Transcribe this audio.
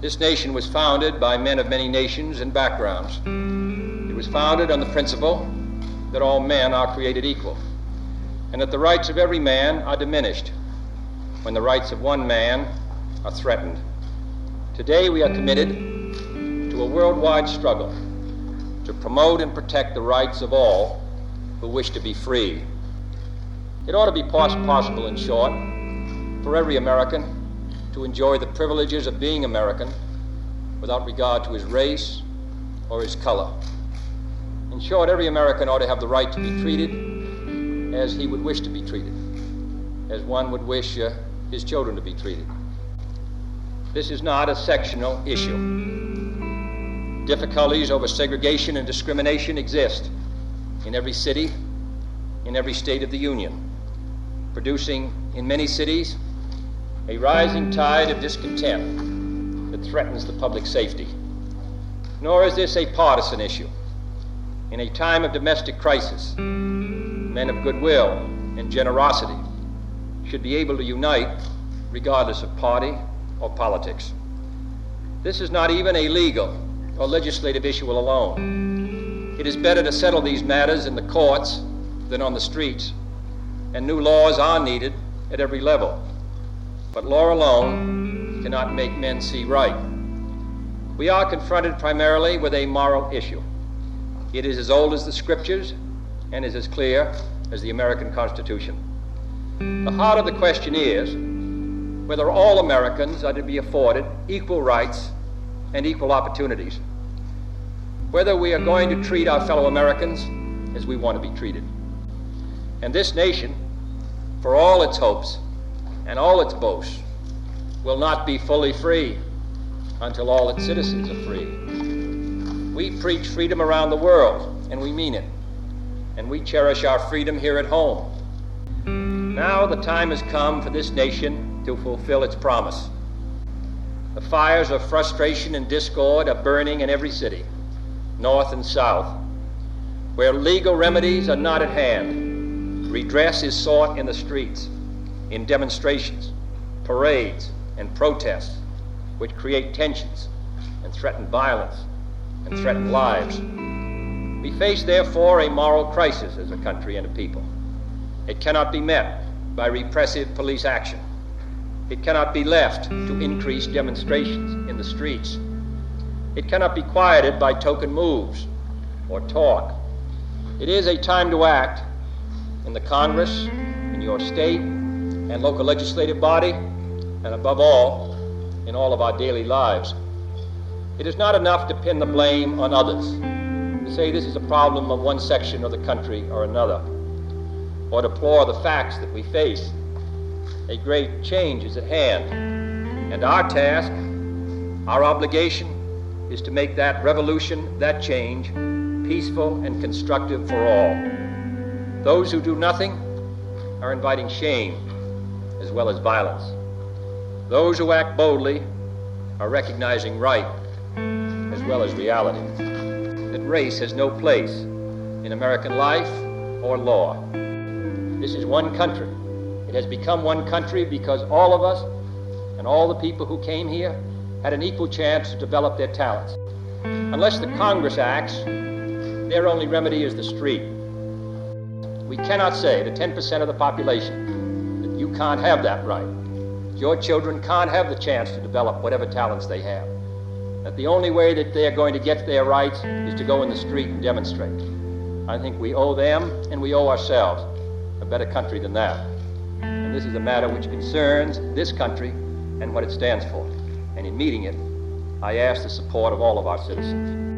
This nation was founded by men of many nations and backgrounds. It was founded on the principle that all men are created equal, and that the rights of every man are diminished when the rights of one man are threatened. Today we are committed to a worldwide struggle to promote and protect the rights of all who wish to be free. It ought to be possible, in short, for every American to enjoy the privileges of being American without regard to his race or his color. In short, every American ought to have the right to be treated as he would wish to be treated, as one would wish his children to be treated. This is not a sectional issue. Difficulties over segregation and discrimination exist in every city, in every state of the Union, producing in many cities a rising tide of discontent that threatens the public safety. Nor is this a partisan issue. In a time of domestic crisis, men of goodwill and generosity should be able to unite regardless of party or politics. This is not even a legal or legislative issue alone. It is better to settle these matters in the courts than on the streets, and new laws are needed at every level. But law alone cannot make men see right. We are confronted primarily with a moral issue. It is as old as the Scriptures and is as clear as the American Constitution. The heart of the question is whether all Americans are to be afforded equal rights and equal opportunities, whether we are going to treat our fellow Americans as we want to be treated. And this nation, for all its hopes and all its boasts, will not be fully free until all its citizens are free. We preach freedom around the world, and we mean it, and we cherish our freedom here at home. Now the time has come for this nation to fulfill its promise. The fires of frustration and discord are burning in every city, north and south. Where legal remedies are not at hand, redress is sought in the streets, in demonstrations, parades, and protests, which create tensions and threaten violence and threaten lives. We face, therefore, a moral crisis as a country and a people. It cannot be met by repressive police action. It cannot be left to increase demonstrations in the streets. It cannot be quieted by token moves or talk. It is a time to act in the Congress, in your state and local legislative body, and above all, in all of our daily lives. It is not enough to pin the blame on others, to say this is a problem of one section of the country or another, or deplore the facts that we face. A great change is at hand, and our task, our obligation, is to make that revolution, that change, peaceful and constructive for all. Those who do nothing are inviting shame as well as violence. Those who act boldly are recognizing right as well as reality. That race has no place in American life or law. This is one country. It has become one country because all of us and all the people who came here had an equal chance to develop their talents. Unless the Congress acts, their only remedy is the street. We cannot say to 10% of the population that you can't have that right. Your children can't have the chance to develop whatever talents they have. That the only way that they are going to get their rights is to go in the street and demonstrate. I think we owe them and we owe ourselves a better country than that. And this is a matter which concerns this country and what it stands for. And in meeting it, I ask the support of all of our citizens.